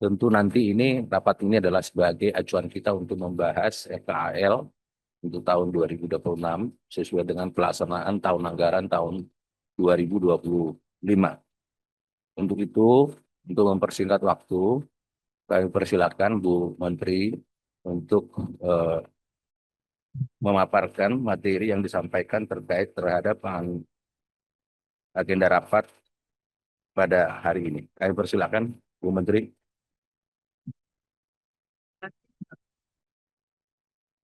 Tentu nanti rapat ini adalah sebagai acuan kita untuk membahas RKAL untuk tahun 2026 sesuai dengan pelaksanaan tahun anggaran tahun 2025. Untuk itu, untuk mempersingkat waktu, kami persilakan Bu Menteri untuk memaparkan materi yang disampaikan terkait terhadap agenda rapat pada hari ini. Kami persilakan Bu Menteri.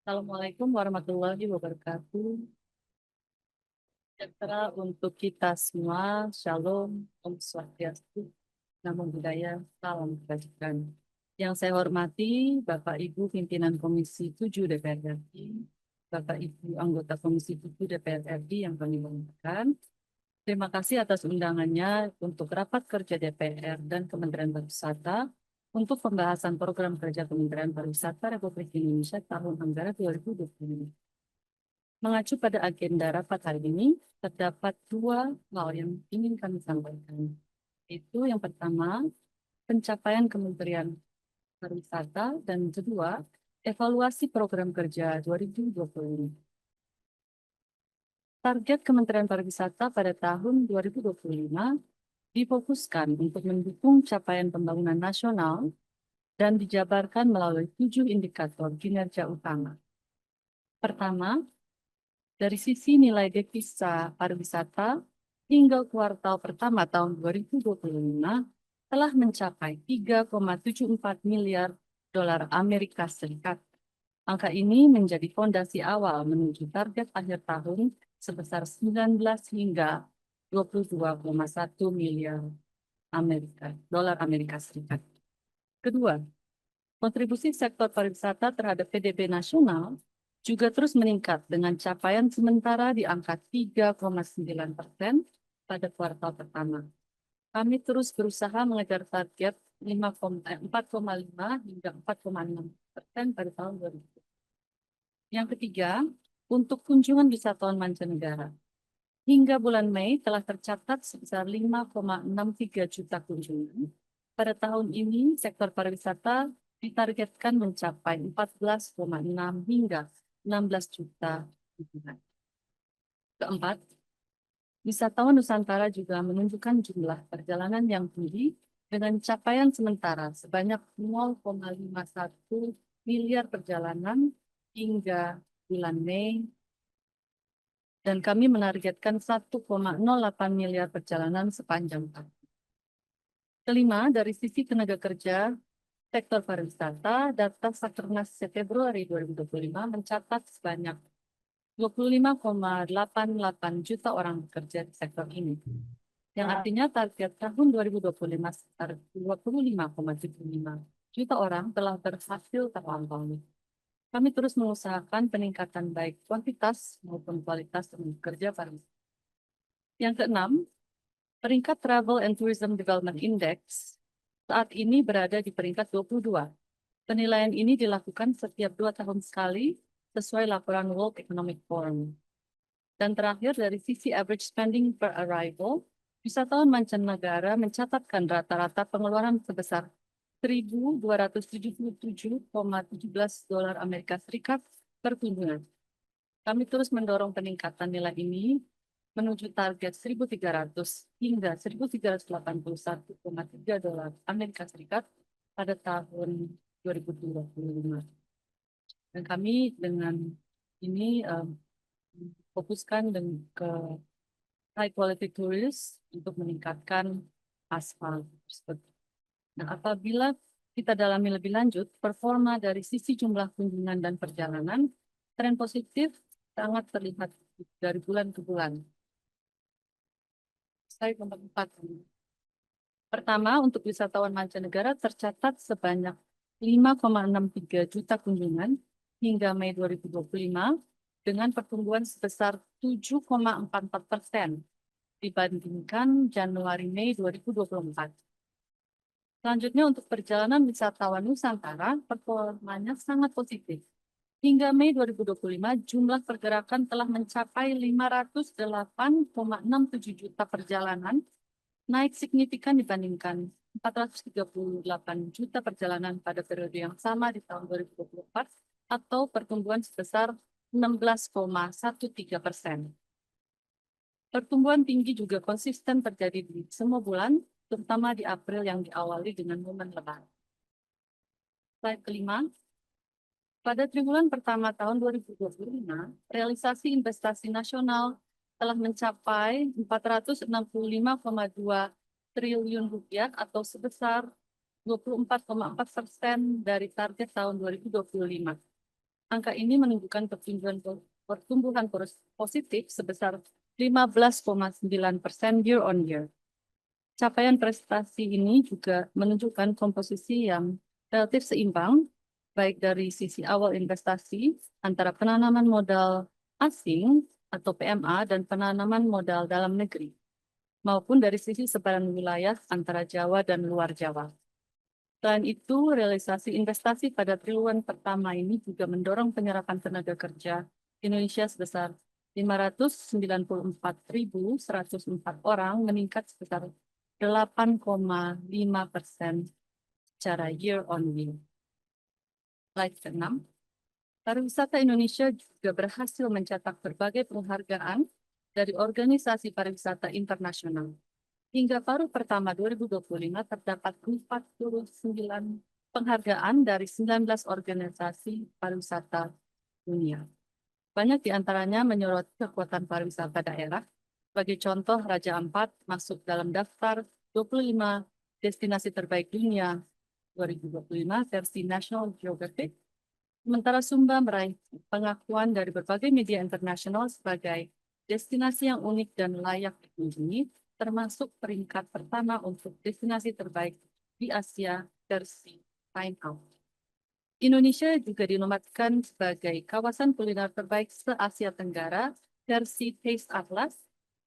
Assalamualaikum warahmatullahi wabarakatuh. Sejahtera untuk kita semua. Shalom, Om Swastiastu, Namo Buddhaya, Salam Kebajikan. Yang saya hormati Bapak Ibu pimpinan Komisi 7 DPR RI, Bapak Ibu anggota Komisi 7 DPR RI yang kami hormatkan. Terima kasih atas undangannya untuk rapat kerja DPR dan Kementerian Pariwisata untuk pembahasan program kerja Kementerian Pariwisata Republik Indonesia tahun anggaran 2025. Mengacu pada agenda rapat hari ini, terdapat dua hal yang ingin kami sampaikan. Itu yang pertama, pencapaian Kementerian Pariwisata, dan kedua, evaluasi program kerja 2025. Target Kementerian Pariwisata pada tahun 2025 difokuskan untuk mendukung capaian pembangunan nasional dan dijabarkan melalui 7 indikator kinerja utama. Pertama, dari sisi nilai devisa pariwisata hingga kuartal pertama tahun 2025 telah mencapai 3,74 miliar dolar Amerika Serikat. Angka ini menjadi fondasi awal menuju target akhir tahun sebesar 19 hingga 22,1 miliar dolar Amerika Serikat. Kedua, kontribusi sektor pariwisata terhadap PDB nasional juga terus meningkat dengan capaian sementara di angka 3,9% pada kuartal pertama. Kami terus berusaha mengejar target 4,5 hingga 4,6% pada tahun 2020. Yang ketiga, untuk kunjungan wisatawan mancanegara. Hingga bulan Mei telah tercatat sebesar 5,63 juta kunjungan. Pada tahun ini, sektor pariwisata ditargetkan mencapai 14,6 hingga 16 juta kunjungan. Keempat, wisatawan Nusantara juga menunjukkan jumlah perjalanan yang tinggi dengan capaian sementara sebanyak 0,51 miliar perjalanan hingga bulan Mei, dan kami menargetkan 1,08 miliar perjalanan sepanjang tahun. Kelima, dari sisi tenaga kerja sektor pariwisata, data Sakernas Februari 2025 mencatat sebanyak 25,88 juta orang bekerja di sektor ini. Yang artinya target tahun 2025 sekitar 25,75 juta orang telah berhasil terlampaui. Kami terus mengusahakan peningkatan baik kuantitas maupun kualitas tenaga kerja pariwisata. Yang keenam, peringkat Travel and Tourism Development Index saat ini berada di peringkat 22. Penilaian ini dilakukan setiap 2 tahun sekali sesuai laporan World Economic Forum. Dan terakhir, dari sisi average spending per arrival, wisatawan mancanegara mencatatkan rata-rata pengeluaran sebesar 1.277,17 dolar Amerika Serikat per kunjungan. Kami terus mendorong peningkatan nilai ini menuju target 1.300 hingga 1.381,3 dolar Amerika Serikat pada tahun 2025. Dan kami dengan ini fokuskan ke high quality tourist untuk meningkatkan aspal tersebut. Nah, apabila kita dalami lebih lanjut, performa dari sisi jumlah kunjungan dan perjalanan, tren positif sangat terlihat dari bulan ke bulan. Slide nomor 4. Pertama, untuk wisatawan mancanegara tercatat sebanyak 5,63 juta kunjungan hingga Mei 2025 dengan pertumbuhan sebesar 7,44% dibandingkan Januari-Mei 2024. Selanjutnya, untuk perjalanan wisatawan Nusantara, performanya sangat positif. Hingga Mei 2025, jumlah pergerakan telah mencapai 508,67 juta perjalanan, naik signifikan dibandingkan 438 juta perjalanan pada periode yang sama di tahun 2024 atau pertumbuhan sebesar 16,13%. Pertumbuhan tinggi juga konsisten terjadi di semua bulan, terutama di April yang diawali dengan momen Lebaran. Slide kelima. Pada triwulan pertama tahun 2025, realisasi investasi nasional telah mencapai 465,2 triliun rupiah atau sebesar 24,4% dari target tahun 2025. Angka ini menunjukkan pertumbuhan positif sebesar 15,9% year on year. Capaian prestasi ini juga menunjukkan komposisi yang relatif seimbang, baik dari sisi awal investasi antara penanaman modal asing atau PMA dan penanaman modal dalam negeri, maupun dari sisi sebaran wilayah antara Jawa dan luar Jawa. Selain itu, realisasi investasi pada triwulan pertama ini juga mendorong penyerapan tenaga kerja Indonesia sebesar 594.104 orang, meningkat sebesar 8,5% secara year on year. Slide ke-6. Pariwisata Indonesia juga berhasil mencetak berbagai penghargaan dari organisasi pariwisata internasional. Hingga paruh pertama 2025 terdapat 49 penghargaan dari 19 organisasi pariwisata dunia. Banyak di antaranya menyoroti kekuatan pariwisata daerah. Sebagai contoh, Raja Ampat masuk dalam daftar 25 destinasi terbaik dunia 2025 versi National Geographic. Sementara Sumba meraih pengakuan dari berbagai media internasional sebagai destinasi yang unik dan layak dikunjungi, termasuk peringkat pertama untuk destinasi terbaik di Asia versi Time Out. Indonesia juga dinobatkan sebagai kawasan kuliner terbaik se-Asia Tenggara versi Taste Atlas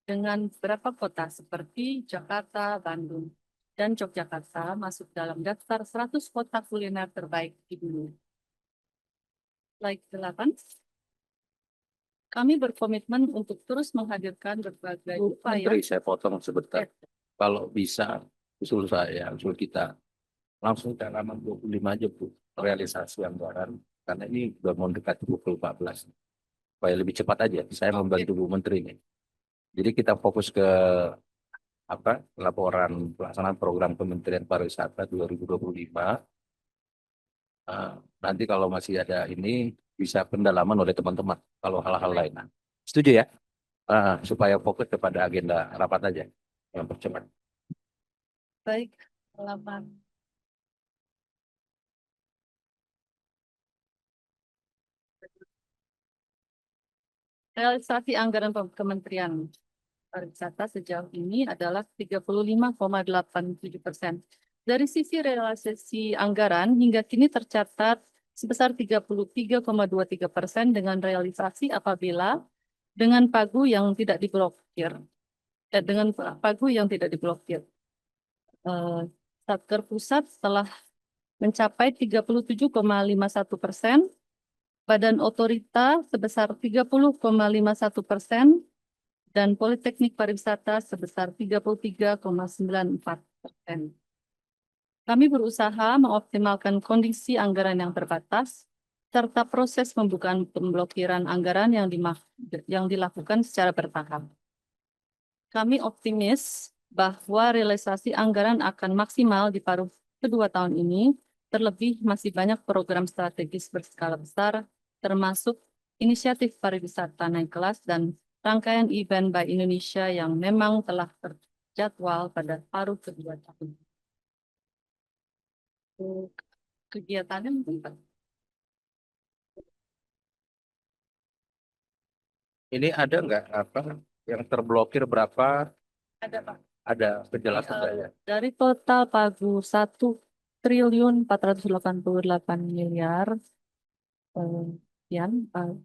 dengan beberapa kota seperti Jakarta, Bandung, dan Yogyakarta masuk dalam daftar 100 kota kuliner terbaik di dunia. Slide 8. Kami berkomitmen untuk terus menghadirkan berbagai upaya. Menteri, saya potong sebentar. Kalau bisa, usul saya, usul kita, langsung ke halaman 25 aja, Bu, realisasi anggaran. Karena ini sudah mau dekat 2014. Supaya lebih cepat aja, saya membantu Bu Menteri ini. Jadi kita fokus ke laporan pelaksanaan program Kementerian Pariwisata 2025. Nanti kalau masih ada ini, bisa pendalaman oleh teman-teman kalau hal-hal lain. Setuju ya? Supaya fokus kepada agenda rapat aja yang percepat. Baik, halaman. Realisasi anggaran Kementerian Pariwisata sejauh ini adalah 35,87%. Dari sisi realisasi anggaran hingga kini tercatat sebesar 33,23% dengan realisasi apabila dengan pagu yang tidak diblokir. Satker Pusat telah mencapai 37,51%, Badan Otorita sebesar 30,51%, dan Politeknik Pariwisata sebesar 33,94%. Kami berusaha mengoptimalkan kondisi anggaran yang terbatas, serta proses pembukaan pemblokiran anggaran yang dilakukan secara bertahap. Kami optimis bahwa realisasi anggaran akan maksimal di paruh kedua tahun ini, terlebih masih banyak program strategis berskala besar, termasuk inisiatif pariwisata naik kelas dan rangkaian event by Indonesia yang memang telah terjadwal pada paruh kedua tahun. Kegiatannya mungkin Pak. Ini ada nggak yang terblokir berapa? Ada Pak. Ada penjelasan saya. Dari total pagu 1.488 miliar,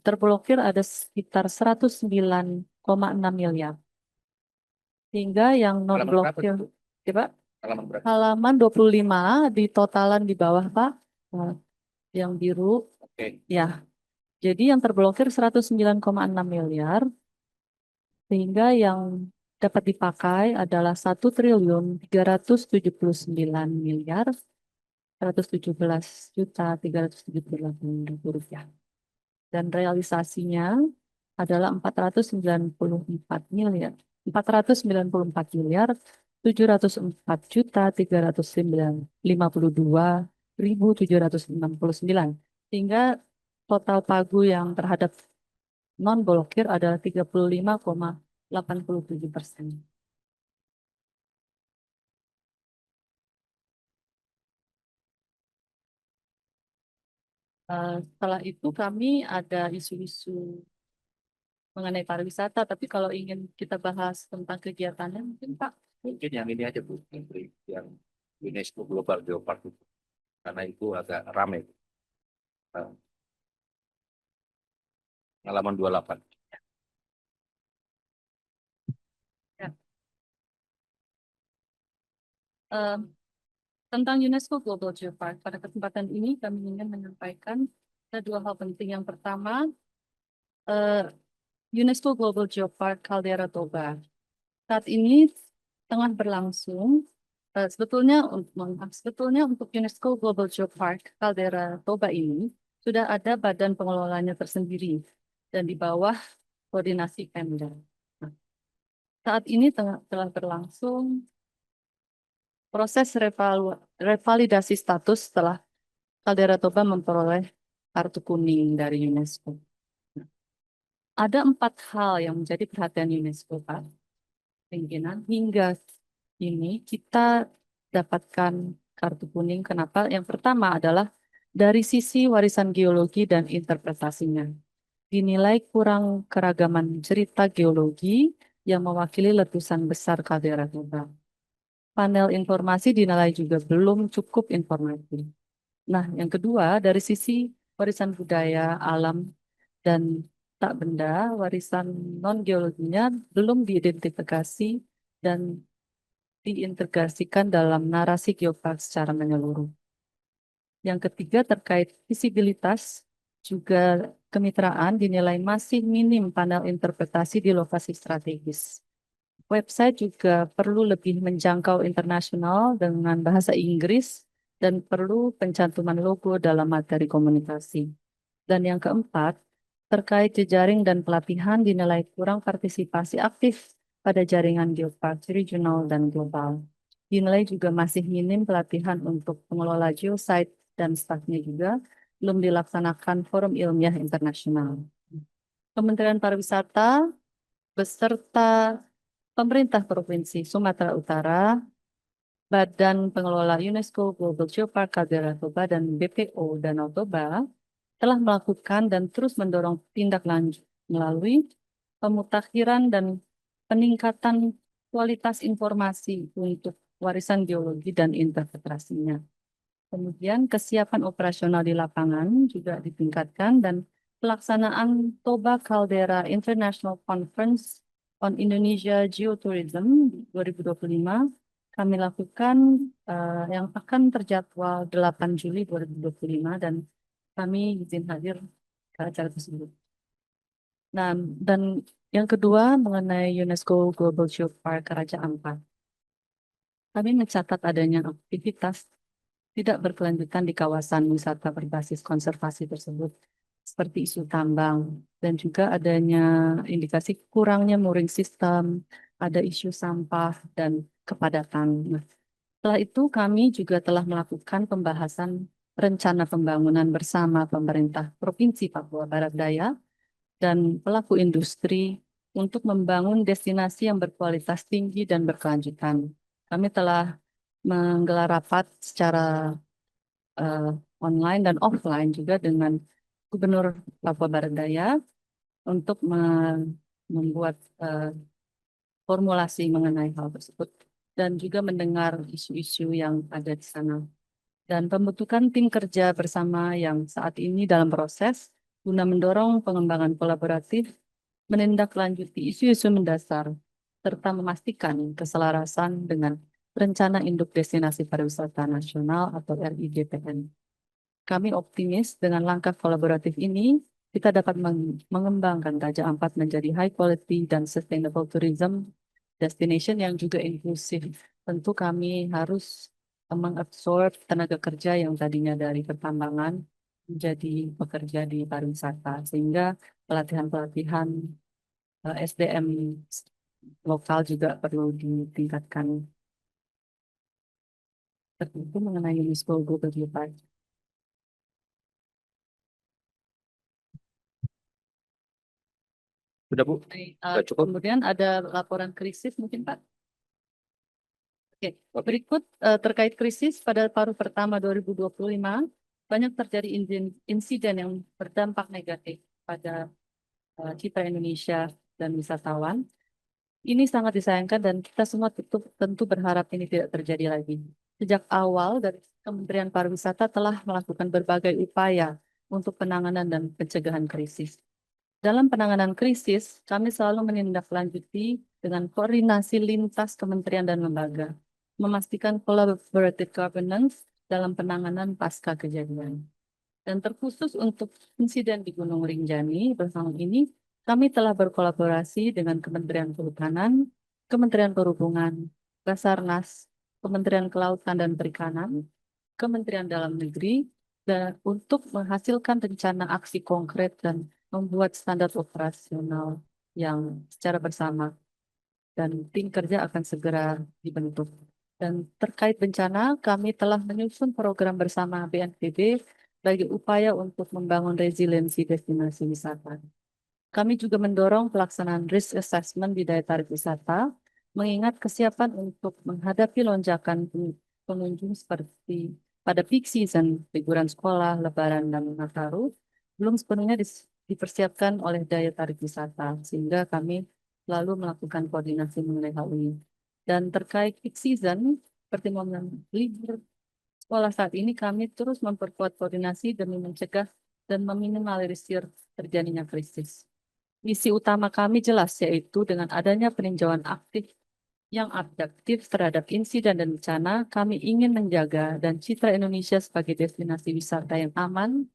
terblokir ada sekitar 109,6 miliar. Sehingga yang non blokir, coba halaman 25 di totalan di bawah Pak, yang biru. Oke. Ya. Jadi yang terblokir 109,6 miliar, sehingga yang dapat dipakai adalah 1.379.117.378.000 rupiah. Dan realisasinya adalah 494.494.352.769, sehingga total pagu yang terhadap non blokir adalah 35,87%. Setelah itu kami ada isu-isu mengenai pariwisata, tapi kalau ingin kita bahas tentang kegiatannya, mungkin Pak. Mungkin yang ini aja Bu, yang UNESCO Global Geopark itu. Karena itu agak ramai. Nah, halaman 28. Ya. Tentang UNESCO Global Geopark, pada kesempatan ini kami ingin menyampaikan ada dua hal penting. Yang pertama, UNESCO Global Geopark Caldera Toba saat ini tengah berlangsung. Sebetulnya untuk UNESCO Global Geopark Caldera Toba ini sudah ada badan pengelolanya tersendiri dan di bawah koordinasi Pemda. Nah, saat ini telah berlangsung proses revalidasi status setelah Caldera Toba memperoleh kartu kuning dari UNESCO. Nah, ada 4 hal yang menjadi perhatian UNESCO, Pak pimpinan. Hingga ini kita dapatkan kartu kuning. Kenapa? Yang pertama adalah dari sisi warisan geologi dan interpretasinya. Dinilai kurang keragaman cerita geologi yang mewakili letusan besar kaldera Toba. Panel informasi dinilai juga belum cukup informatif. Nah, yang kedua, dari sisi warisan budaya, alam, dan tak benda, warisan non-geologinya belum diidentifikasi dan diintegrasikan dalam narasi geopark secara menyeluruh. Yang ketiga, terkait visibilitas, juga kemitraan dinilai masih minim panel interpretasi di lokasi strategis. Website juga perlu lebih menjangkau internasional dengan bahasa Inggris dan perlu pencantuman logo dalam materi komunikasi. Dan yang keempat, terkait jejaring dan pelatihan dinilai kurang partisipasi aktif pada jaringan geopark regional dan global. Dinilai juga masih minim pelatihan untuk pengelola geosite dan stafnya juga belum dilaksanakan forum ilmiah internasional. Kementerian Pariwisata beserta pemerintah Provinsi Sumatera Utara, Badan Pengelola UNESCO Global Geopark Caldera Toba, dan BPO Danau Toba telah melakukan dan terus mendorong tindak lanjut melalui pemutakhiran dan peningkatan kualitas informasi untuk warisan geologi dan interpretasinya. Kemudian kesiapan operasional di lapangan juga ditingkatkan dan pelaksanaan Toba Caldera International Conference on Indonesia Geotourism 2025 kami lakukan yang akan terjadwal 8 Juli 2025 dan kami izin hadir ke acara tersebut. Nah, dan yang kedua mengenai UNESCO Global Geopark Raja Ampat. Kami mencatat adanya aktivitas tidak berkelanjutan di kawasan wisata berbasis konservasi tersebut, seperti isu tambang, dan juga adanya indikasi kurangnya mooring system, ada isu sampah, dan kepadatan. Nah, setelah itu kami juga telah melakukan pembahasan rencana pembangunan bersama pemerintah Provinsi Papua Barat Daya dan pelaku industri untuk membangun destinasi yang berkualitas tinggi dan berkelanjutan. Kami telah menggelar rapat secara online dan offline juga dengan Gubernur Papua Barat Daya untuk membuat formulasi mengenai hal tersebut dan juga mendengar isu-isu yang ada di sana. Dan pembentukan tim kerja bersama yang saat ini dalam proses guna mendorong pengembangan kolaboratif, menindaklanjuti isu-isu mendasar, serta memastikan keselarasan dengan Rencana Induk Destinasi Pariwisata Nasional atau RIDPN. Kami optimis dengan langkah kolaboratif ini, kita dapat mengembangkan Raja Ampat menjadi high quality dan sustainable tourism destination yang juga inklusif. Tentu kami harus mengabsorb tenaga kerja yang tadinya dari pertambangan menjadi pekerja di pariwisata, sehingga pelatihan-pelatihan SDM lokal juga perlu ditingkatkan. Tertentu mengenai UNESCO Global Gilpad. Sudah Bu? Sudah cukup? Kemudian ada laporan krisis mungkin Pak. Oke, Oke. berikut terkait krisis pada paruh pertama 2025, banyak terjadi insiden yang berdampak negatif pada citra Indonesia dan wisatawan. Ini sangat disayangkan dan kita semua tentu berharap ini tidak terjadi lagi. Sejak awal dari Kementerian Pariwisata telah melakukan berbagai upaya untuk penanganan dan pencegahan krisis. Dalam penanganan krisis, kami selalu menindaklanjuti dengan koordinasi lintas kementerian dan lembaga, memastikan collaborative governance dalam penanganan pasca kejadian. Dan terkhusus untuk insiden di Gunung Rinjani bersama ini, kami telah berkolaborasi dengan Kementerian Kehutanan, Kementerian Perhubungan, Basarnas, Kementerian Kelautan dan Perikanan, Kementerian Dalam Negeri, dan untuk menghasilkan rencana aksi konkret dan membuat standar operasional yang secara bersama. Dan tim kerja akan segera dibentuk. Dan terkait bencana, kami telah menyusun program bersama BNPB bagi upaya untuk membangun resiliensi destinasi wisata. Kami juga mendorong pelaksanaan risk assessment di daya tarik wisata, mengingat kesiapan untuk menghadapi lonjakan pengunjung seperti pada peak season, liburan sekolah, lebaran, dan Nataru, belum sepenuhnya dipersiapkan oleh daya tarik wisata, sehingga kami lalu melakukan koordinasi mengenai hal ini. Dan terkait peak season, pertimbangan libur sekolah saat ini kami terus memperkuat koordinasi demi mencegah dan meminimalisir terjadinya krisis. Misi utama kami jelas, yaitu dengan adanya peninjauan aktif yang adaptif terhadap insiden dan bencana, kami ingin menjaga dan citra Indonesia sebagai destinasi wisata yang aman,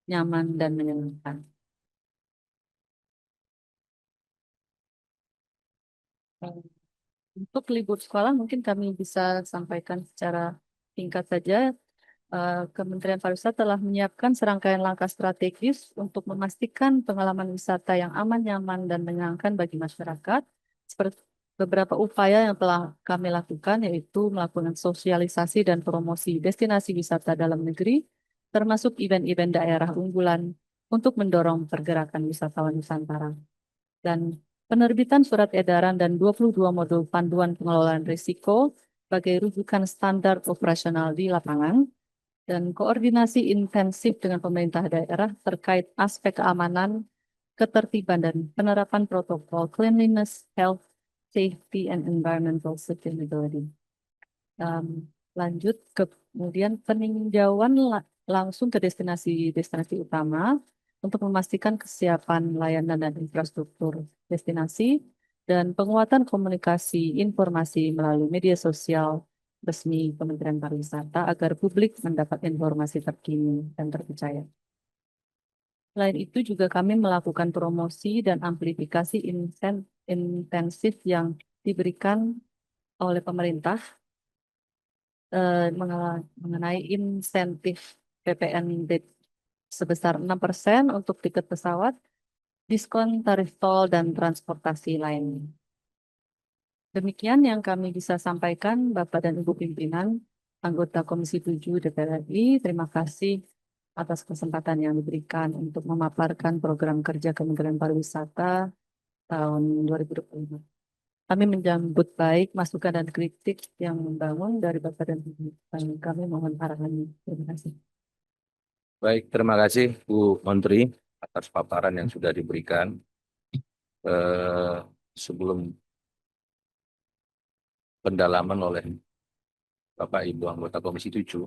nyaman, dan menyenangkan. Untuk libur sekolah mungkin kami bisa sampaikan secara singkat saja. Kementerian Pariwisata telah menyiapkan serangkaian langkah strategis untuk memastikan pengalaman wisata yang aman, nyaman, dan menyenangkan bagi masyarakat. Seperti beberapa upaya yang telah kami lakukan, yaitu melakukan sosialisasi dan promosi destinasi wisata dalam negeri, termasuk event-event daerah unggulan untuk mendorong pergerakan wisatawan Nusantara. Dan penerbitan surat edaran dan 22 modul panduan pengelolaan risiko sebagai rujukan standar operasional di lapangan, dan koordinasi intensif dengan pemerintah daerah terkait aspek keamanan, ketertiban, dan penerapan protokol cleanliness, health, safety, and environmental sustainability. Lanjut kemudian peninjauan langsung ke destinasi-destinasi utama untuk memastikan kesiapan layanan dan infrastruktur destinasi dan penguatan komunikasi informasi melalui media sosial resmi Kementerian Pariwisata agar publik mendapat informasi terkini dan terpercaya. Selain itu juga kami melakukan promosi dan amplifikasi intensif yang diberikan oleh pemerintah mengenai insentif PPND sebesar 6% untuk tiket pesawat, diskon tarif tol, dan transportasi lainnya. Demikian yang kami bisa sampaikan, Bapak dan Ibu pimpinan, anggota Komisi 7 DPR RI. Terima kasih atas kesempatan yang diberikan untuk memaparkan program kerja Kementerian Pariwisata tahun 2025. Kami menyambut baik masukan dan kritik yang membangun dari Bapak dan Ibu. Dan kami mohon arahannya. Terima kasih. Baik, terima kasih Bu Menteri atas paparan yang sudah diberikan. Sebelum pendalaman oleh Bapak Ibu anggota Komisi 7,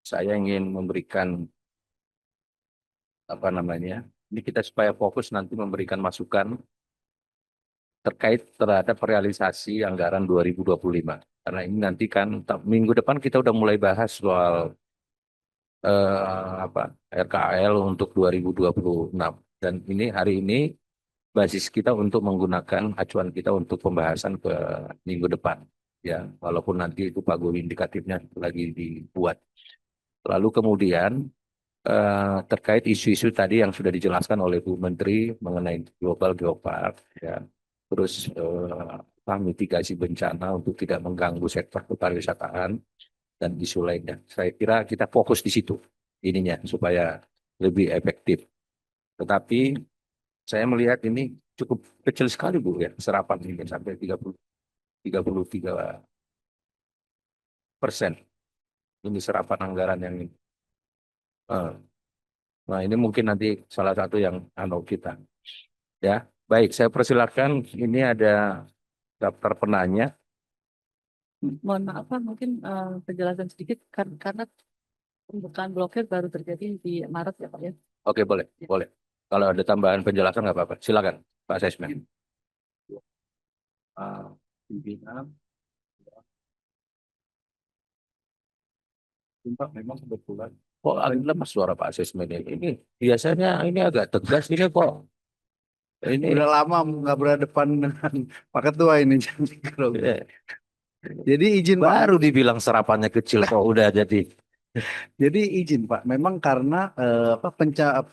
saya ingin memberikan ini kita supaya fokus nanti memberikan masukan terkait terhadap realisasi anggaran 2025. Karena ini nanti kan minggu depan kita udah mulai bahas soal RKAL untuk 2026. Dan ini hari ini basis kita untuk menggunakan acuan kita untuk pembahasan ke minggu depan. Ya, walaupun nanti itu pagu indikatifnya lagi dibuat. Lalu kemudian terkait isu-isu tadi yang sudah dijelaskan oleh Bu Menteri mengenai global geopark, ya, terus mitigasi bencana untuk tidak mengganggu sektor kepariwisataan dan isu lainnya. Saya kira kita fokus di situ ininya supaya lebih efektif. Tetapi saya melihat ini cukup kecil sekali Bu ya, serapan ini sampai 33%. Ini serapan anggaran yang ini. Eh, Nah, ini mungkin nanti salah satu yang kita. Ya, baik. Saya persilakan. Ini ada daftar penanya. Mohon maaf Pak, mungkin penjelasan sedikit karena pembukaan blokir baru terjadi di Maret ya Pak ya. Oke, boleh, boleh. Kalau ada tambahan penjelasan nggak apa-apa. Silakan, Pak Sesmen. Pimpinan, memang kebetulan. Kok agak lemas suara Pak Sesmen ini? Ini biasanya ini agak tegas ini kok. Ini Udah lama nggak berhadapan dengan Pak Ketua ini. eh, Jadi izin Pak. baru dibilang serapannya kecil kok udah jadi. Jadi izin Pak. Memang karena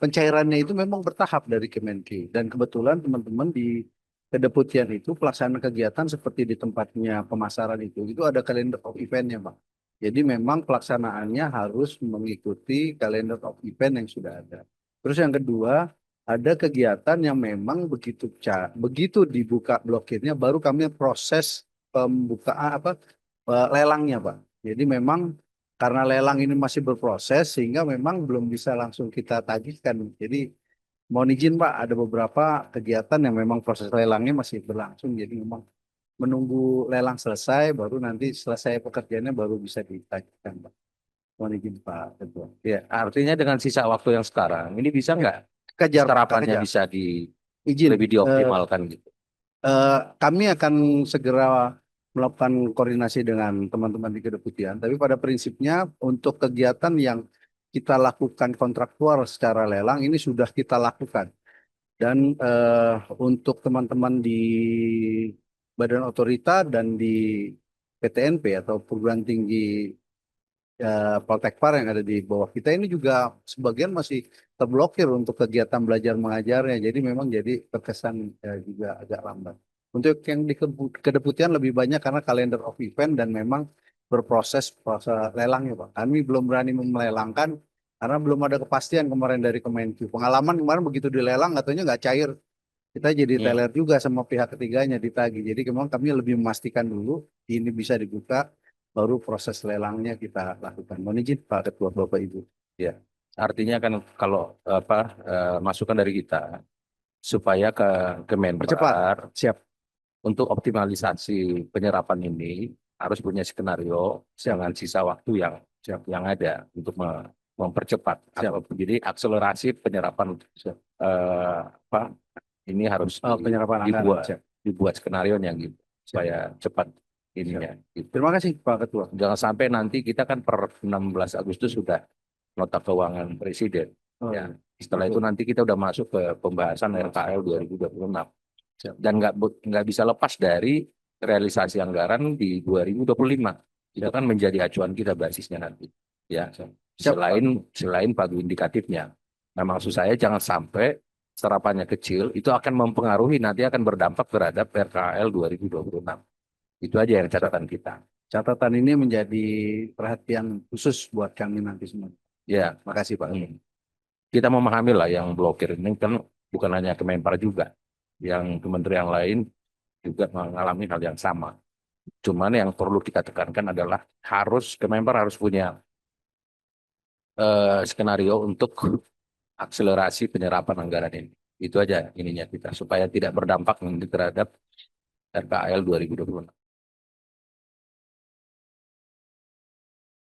pencairannya itu memang bertahap dari Kemenkeu dan kebetulan teman-teman di kedeputian itu pelaksanaan kegiatan seperti di tempatnya pemasaran itu ada kalender of eventnya Pak. Jadi memang pelaksanaannya harus mengikuti kalender of event yang sudah ada. Terus yang kedua, ada kegiatan yang memang begitu dibuka blokirnya baru kami proses pembukaan lelangnya Pak. Jadi memang karena lelang ini masih berproses sehingga memang belum bisa langsung kita tagihkan. Jadi mohon izin Pak, ada beberapa kegiatan yang memang proses lelangnya masih berlangsung. Jadi memang menunggu lelang selesai baru nanti selesai pekerjaannya baru bisa ditagihkan Pak. Mohon izin Pak Ketua. Ya, artinya dengan sisa waktu yang sekarang, ini bisa nggak Kejar, serapannya kejar. bisa Izin. lebih dioptimalkan gitu? Kami akan segera melakukan koordinasi dengan teman-teman di kedeputian. Tapi pada prinsipnya untuk kegiatan yang kita lakukan kontraktual secara lelang ini sudah kita lakukan. Dan untuk teman-teman di Badan Otorita dan di PTNP atau perguruan tinggi Poltekpar yang ada di bawah kita ini juga sebagian masih terblokir untuk kegiatan belajar mengajarnya. Jadi memang jadi terkesan juga agak lambat. Untuk yang di kedeputian lebih banyak karena kalender of event dan memang proses lelangnya Pak. Kami belum berani melelangkan karena belum ada kepastian kemarin dari Kemenkeu. Pengalaman kemarin begitu dilelang katanya nggak cair. Kita jadi teler juga sama pihak ketiganya ditagih. Jadi memang kami lebih memastikan dulu ini bisa dibuka baru proses lelangnya kita lakukan. Mohon izin Pak Ketua Bapak Ibu. Ya, artinya kan kalau masukan dari kita supaya ke Kemenpar Percepat. Siap. untuk optimalisasi penyerapan ini harus punya skenario dengan sisa waktu yang ada untuk mempercepat. Jadi akselerasi penyerapan ini harus Penyerapan dibuat skenario yang gitu supaya cepat ininya. Gitu. Terima kasih Pak Ketua. Jangan sampai nanti kita kan per 16 Agustus sudah nota keuangan presiden. Ya. Setelah itu nanti kita udah masuk ke pembahasan RKL 2026 dan nggak bisa lepas dari realisasi anggaran di 2025. Itu kan menjadi acuan kita basisnya nanti. Ya. Selain pagu indikatifnya. Nah, maksud saya jangan sampai serapannya kecil itu akan mempengaruhi nanti akan berdampak terhadap RKL 2026. Itu aja yang catatan kita. Catatan ini menjadi perhatian khusus buat kami nanti semua. Ya, makasih Pak. Kita memahami lah yang blokir ini kan bukan hanya Kemenpar juga, yang kementerian lain juga mengalami hal yang sama. Cuman yang perlu kita tekankan adalah Kemenpar harus punya skenario untuk akselerasi penyerapan anggaran ini. Itu aja ininya kita supaya tidak berdampak nanti terhadap RKL 2026.